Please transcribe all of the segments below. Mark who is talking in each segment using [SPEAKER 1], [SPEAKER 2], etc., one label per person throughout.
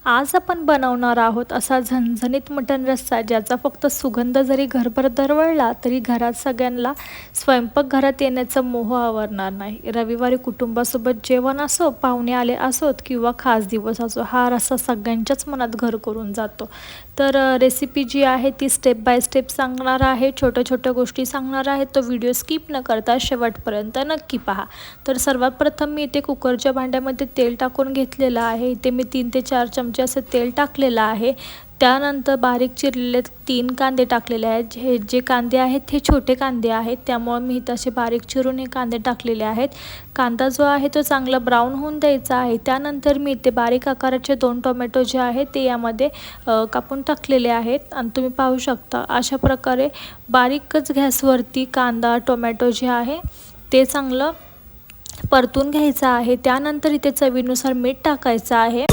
[SPEAKER 1] आज आपण बनवणार आहोत असा झणझणीत मटण रस्सा, ज्याचा फक्त सुगंध जरी घरभर दरवळला तरी घरात सगळ्यांना स्वयंपाकघरात येण्याचा मोह आवरणार नाही. रविवारी कुटुंबासोबत जेवण असो, पाहुणे आले असोत किंवा खास दिवस असो, हा रस्सा सगळ्यांच्याच मनात घर करून जातो. तर रेसिपी जी आहे ती स्टेप बाय स्टेप सांगणार आहे, छोट्या छोट्या गोष्टी सांगणार आहे. तो व्हिडिओ स्किप न करता शेवटपर्यंत नक्की पहा. तर सर्वात प्रथम मी इथे कुकरच्या भांड्यामध्ये तेल टाकून घेतलेलं आहे. इथे मी 3 ते 4 चमचे असं तेल टाकलेलं आहे. त्यानंतर बारीक चिरलेले 3 कांदे टाकलेले आहेत. जे कांदे आहेत हे छोटे कांदे आहेत, त्यामुळे मी तसे बारीक चिरून हे कांदे टाकलेले आहेत. कांदा जो आहे तो चांगला ब्राऊन होऊन द्यायचा आहे. त्यानंतर मी इथे बारीक आकाराचे 2 टोमॅटो जे आहेत ते यामध्ये कापून टाकलेले आहेत. आणि तुम्ही पाहू शकता अशा प्रकारे बारीकच गॅसवरती कांदा टोमॅटो जे आहे ते चांगलं परतून घ्यायचं आहे. त्यानंतर इथे चवीनुसार मीठ टाकायचं आहे.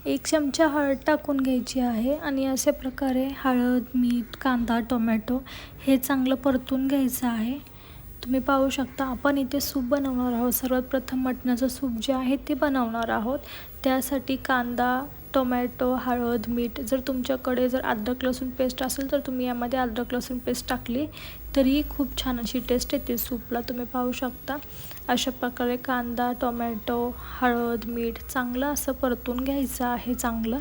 [SPEAKER 1] एक चमचा हळद टाकून घ्यायची आहे आणि अशा प्रकारे हळद, मीठ, कांदा, टोमॅटो हे चांगलं परतून घ्यायचं आहे. तुम्ही पाहू शकता आपण इथे सूप बनवणार आहोत. सर्वात प्रथम मटणाचं सूप जे आहे ते बनवणार आहोत. त्यासाठी कांदा, टोमॅटो, हळद, मीठ, जर तुमच्याकडे अद्रक लसूण पेस्ट असेल तर तुम्ही यामध्ये अद्रक लसूण पेस्ट टाकली तरी खूप छान अशी टेस्ट येते सूपला. तुम्ही पाहू शकता अशा प्रकारे कांदा, टोमॅटो, हळद, मीठ चांगलं असं परतून घ्यायचं आहे चांगलं,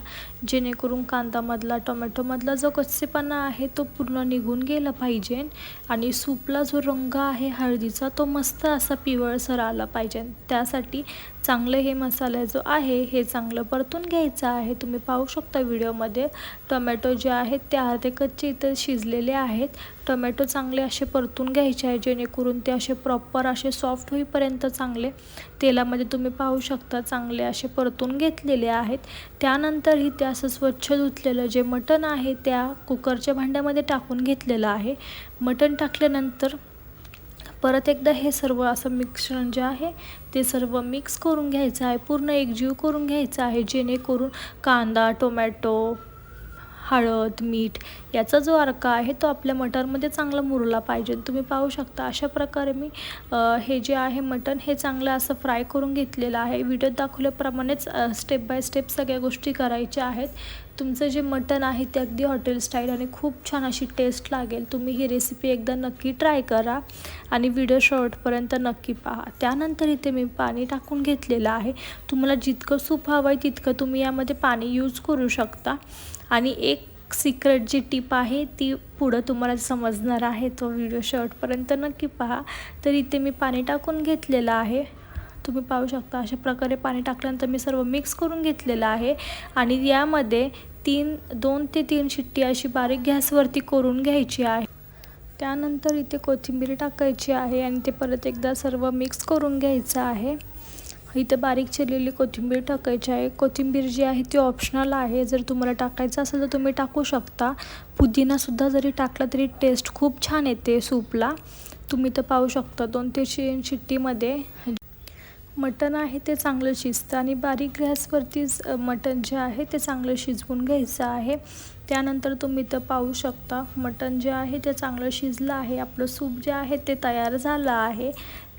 [SPEAKER 1] जेणेकरून कांदामधला टोमॅटोमधला जो कच्चेपणा आहे तो पूर्ण निघून गेला पाहिजे आणि सूपला जो रंग आहे हळदीचा तो मस्त असा पिवळसर आला पाहिजे. त्यासाठी चांगले हे मसाले जो आहे हे चांगलं परतून घ्यायचं आहे. तुम्ही पाहू शकता व्हिडिओमध्ये टोमॅटो जे आहेत ते अर्धे कच्चे इथे शिजलेले आहेत. टोमॅटो चांगले असे परतून घ्यायचे आहे, जेणेकरून ते असे प्रॉपर असे सॉफ्ट होईपर्यंत चांगले तेलामध्ये तुम्ही पाहू शकता चांगले असे परतून घेतलेले आहेत. त्यानंतर इथे असं स्वच्छ धुतलेलं जे मटण आहे त्या कुकरच्या भांड्यामध्ये टाकून घेतलेलं आहे. मटण टाकल्यानंतर परत एकदा हे सर्व असं मिश्रण जे आहे ते सर्व मिक्स करून घ्यायचं आहे, पूर्ण एकजीव करून घ्यायचं आहे, जेणेकरून कांदा, टोमॅटो, हळद, मीठ याचा जो अर्क आहे तो आपल्या मटरमध्ये चांगला मुरला पाहिजे. तुम्ही पाहू शकता अशा प्रकारे मी हे जे आहे मटण हे चांगलं असं फ्राय करून घेतलेलं आहे. व्हिडिओत दाखवल्याप्रमाणेच स्टेप बाय स्टेप सगळ्या गोष्टी करायच्या आहेत. तुमचं जे मटण आहे ते अगदी हॉटेल स्टाईल आणि खूप छान अशी टेस्ट लागेल. तुम्ही ही रेसिपी एकदा नक्की ट्राय करा आणि व्हिडिओ शेवटपर्यंत नक्की पहा. त्यानंतर इथे मी पाणी टाकून घेतलेलं आहे. तुम्हाला जितकं सूप हवं आहे तितकं तुम्ही यामध्ये पाणी यूज करू शकता. आणि एक सिक्रेट जी टिप आहे ती पुढं तुम्हाला समजणार आहे, तो व्हिडिओ शेवटपर्यंत नक्की पहा. तर इथे मी पाणी टाकून घेतलेलं आहे. तुम्ही पाहू शकता अशा प्रकारे पाणी टाकल्यानंतर मी सर्व मिक्स करून घेतलेलं आहे आणि यामध्ये 2 ते 3 शिट्टी अशी बारीक गॅसवरती करून घ्यायची आहे. त्यानंतर इथे कोथिंबीर टाकायची आहे आणि ते परत एकदा सर्व मिक्स करून घ्यायचं आहे. इथे बारीक चिरलेली कोथिंबीर टाकायची आहे. कोथिंबीर जी आहे ती ऑप्शनल आहे, जर तुम्हाला टाकायचं असेल तर तुम्ही टाकू शकता. पुदिनासुद्धा जरी टाकला तरी टेस्ट खूप छान येते सूपला. तुम्ही तर पाहू शकता 2 ते 3 शिट्टीमध्ये मटण आहे ते चांगलं शिजतं आणि बारीक गॅसवरतीच मटण जे आहे ते चांगलं शिजवून घ्यायचं आहे. त्यानंतर तुम्ही तर पाहू शकता मटण जे आहे ते चांगलं शिजलं आहे. आपलं सूप जे आहे ते तयार झालं आहे.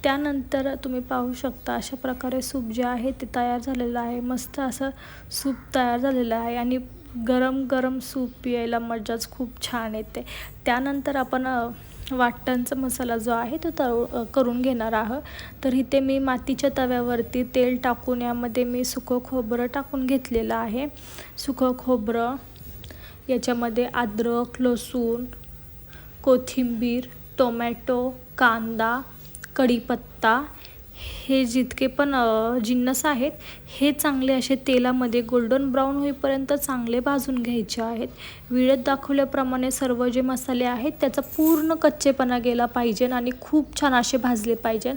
[SPEAKER 1] त्यानंतर तुम्ही पाहू शकता अशा प्रकारे सूप जे आहे ते तयार झालेलं आहे. मस्त असं सूप तयार झालेलं आहे आणि गरम गरम सूप प्यायला मजाच खूप छान येते. त्यानंतर आपण वाटणाचा मसाला जो आहे तो करून घेणार आहोत. तर इथे मी मातीच्या तव्यावरती तेल टाकून यामध्ये मी सुकं खोबरं टाकून घेतलेलं आहे. सुकं खोबरं याच्यामध्ये अद्रक, लसूण, कोथिंबीर, टोमॅटो, कांदा, कढीपत्ता हे जितके पण जिन्नस आहेत हे चांगले असे तेलामध्ये गोल्डन ब्राऊन होईपर्यंत चांगले भाजून घ्यायचे आहेत. व्हिडिओत दाखवल्याप्रमाणे सर्व जे मसाले आहेत त्याचा पूर्ण कच्चेपणा गेला पाहिजे आणि खूप छान असे भाजले पाहिजे.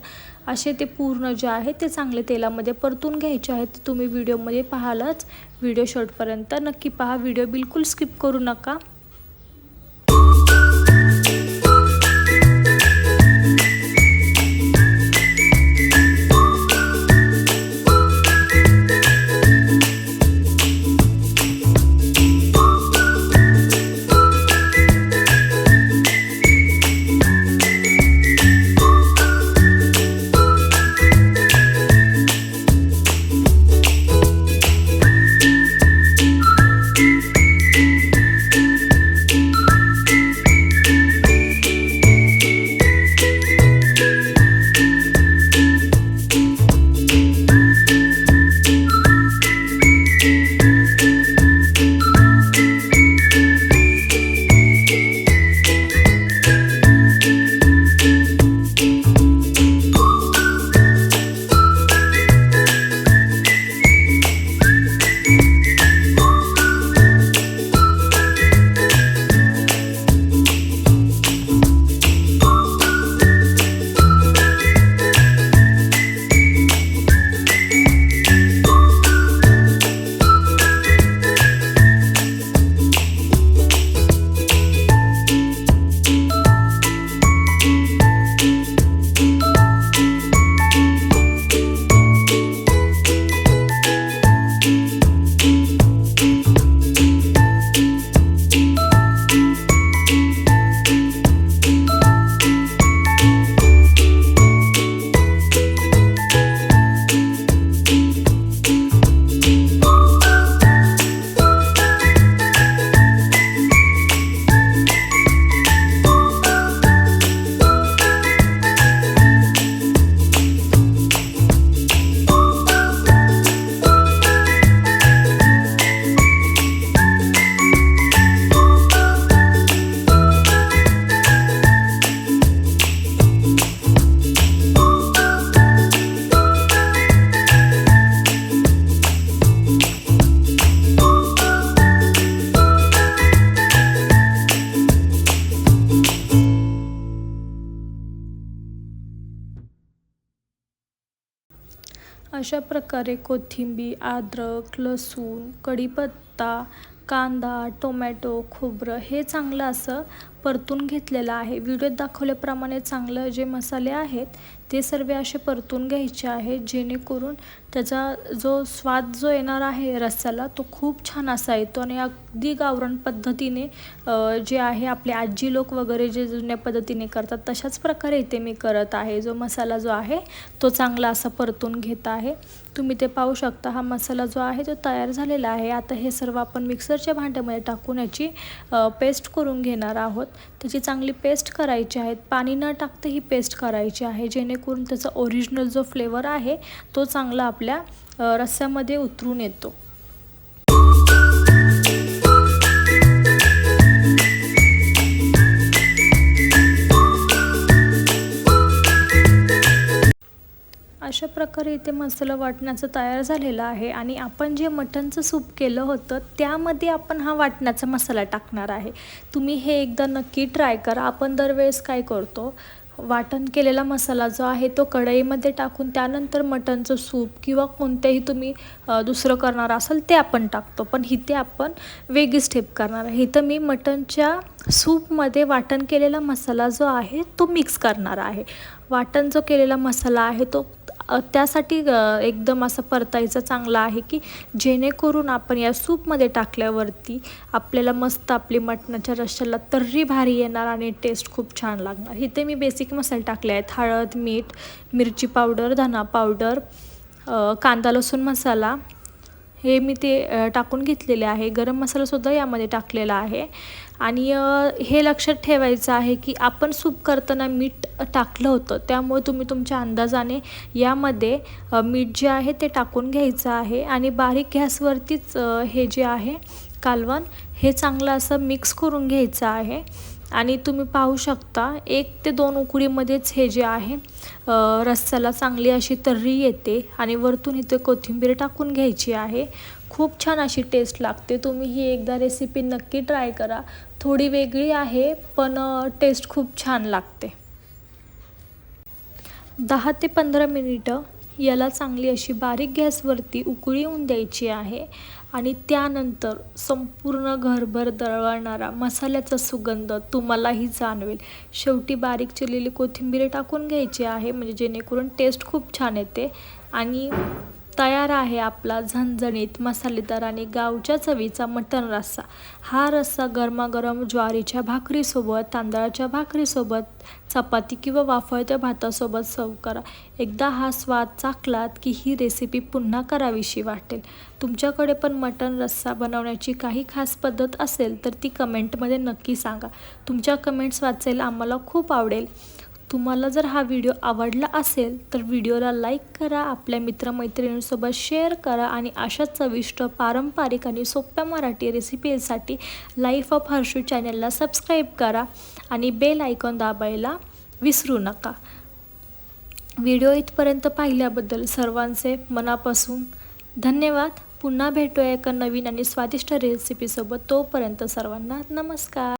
[SPEAKER 1] असे ते पूर्ण जे आहे ते चांगले तेलामध्ये परतून घ्यायचे आहेत. तुम्ही व्हिडिओमध्ये पाहालच, व्हिडिओ शेवटपर्यंत नक्की पहा. व्हिडिओ बिलकुल स्किप करू नका. अशा प्रकारे कोथिंबीर, अद्रक, लसूण, कढीपत्ता, कांदा, टोमॅटो, खोबरं हे चांगलं असं परतून घेतलेलं आहे. व्हिडिओत दाखवल्याप्रमाणे चांगलं जे मसाले आहेत ते सर्व असे परतून घ्यायचे आहेत, जेणेकरून त्याचा जो स्वाद जो येणार आहे रस्स्याला तो खूप छान असा येतो. आणि अगदी गावरान पद्धतीने जे आहे आपले आजी लोक वगैरे जे जुन्या पद्धतीने करतात तशाच प्रकारे इथे मी करत आहे. जो मसाला जो आहे तो चांगला असा परतून घेत आहे. तुम्ही ते पाहू शकता. हा मसाला जो आहे तो तयार झालेला आहे. आता हे सर्व आपण मिक्सरच्या भांड्यामध्ये टाकून याची पेस्ट करून घेणार आहोत. त्याची चांगली पेस्ट करायची आहे. पाणी न टाकता ही पेस्ट करायची आहे, जेणेकरून त्याचा ओरिजिनल जो फ्लेवर आहे तो चांगला आपल्या रस्स्यामध्ये उतरून येतो. अशा प्रकारे इथे मसाला वाटण्याचं तयार झालेला आहे. आणि आपण जे मटणचं सूप केलं होतं त्यामध्ये आपण हा वाटण्याचा मसाला टाकणार आहे. तुम्ही हे एकदा नक्की ट्राय करा. आपण दरवेळेस काय करतो, वाटण केलेला मसाला जो आहे तो कढईमध्ये टाकून त्यानंतर मटणचं सूप किंवा कोणतेही तुम्ही दुसरं करणार असाल ते आपण टाकतो. पण इथे आपण वेगळी स्टेप करणार आहे. इथं मी मटणच्या सूपमध्ये वाटण केलेला मसाला जो आहे तो मिक्स करणार आहे. वाटण जो केलेला मसाला आहे तो त्यासाठी एकदम असं परतायचं चांगलं आहे की जेणेकरून आपण या सूपमध्ये टाकल्यावरती आपल्याला मस्त आपली मटणाच्या रश्श्याला तर्री भारी येणार आणि टेस्ट खूप छान लागणार. इथे मी बेसिक मसाले टाकले आहेत. हळद, मीठ, मिरची पावडर, धना पावडर, कांदा लसूण मसाला हे मी ते टाकून घेतलेले आहे. गरम मसालासुद्धा यामध्ये टाकलेला आहे. आणि हे लक्षात ठेवायचं आहे की आपण सूप करताना मीठ टाकलं होतं, त्यामुळे तुम्ही तुमच्या अंदाजाने यामध्ये मीठ जे आहे ते टाकून घ्यायचं आहे. आणि बारीक गॅसवरतीच हे जे आहे कालवण हे चांगलं असं मिक्स करून घ्यायचं आहे. आणि तुम्ही पाहू शकता 1 ते 2 उकडीमध्येच हे जे आहे रस्स्याला चांगली अशी तर्री येते. आणि वरतून इथे कोथिंबीर टाकून घ्यायची आहे. खूप छान अशी टेस्ट लागते. तुम्ही ही एकदा रेसिपी नक्की ट्राय करा. थोडी वेगळी आहे पण टेस्ट खूप छान लागते. 10 ते 15 मिनिटं याला चांगली अशी बारीक गॅसवरती उकळी येऊन द्यायची आहे. आणि त्यानंतर संपूर्ण घरभर दरवळणारा मसाल्याचा सुगंध तुम्हालाही जाणवेल. शेवटी बारीक चिरलेली कोथिंबीर टाकून घ्यायची आहे, म्हणजे जेणेकरून टेस्ट खूप छान येते. आणि तयार आहे आपला झणझणीत मसालेदार आणि गावच्या चवीचा मटण रस्सा. हा रस्सा गरमागरम ज्वारीच्या भाकरीसोबत, तांदळाच्या भाकरीसोबत, चपाती किंवा वाफळत्या भातासोबत सर्व करा. एकदा हा स्वाद चाखलात की ही रेसिपी पुन्हा करावीशी वाटेल. तुमच्याकडे पण मटण रस्सा बनवण्याची काही खास पद्धत असेल तर ती कमेंटमध्ये नक्की सांगा. तुमच्या कमेंट्स वाचायला आम्हाला खूप आवडेल. तुम्हाला जर हा व्हिडिओ आवडला असेल तर व्हिडिओला लाईक करा, आपल्या मित्रमैत्रिणींसोबत शेअर करा. आणि अशा चविष्ट, पारंपरिक आणि सोप्या मराठी रेसिपीसाठी लाईफ ऑफ हर्षू चॅनलला सबस्क्राईब करा आणि बेल आयकॉन दाबायला विसरू नका. व्हिडिओ इथपर्यंत पाहिल्याबद्दल सर्वांचे मनापासून धन्यवाद. पुन्हा भेटूया एका नवीन आणि स्वादिष्ट रेसिपीसोबत. तोपर्यंत सर्वांना नमस्कार.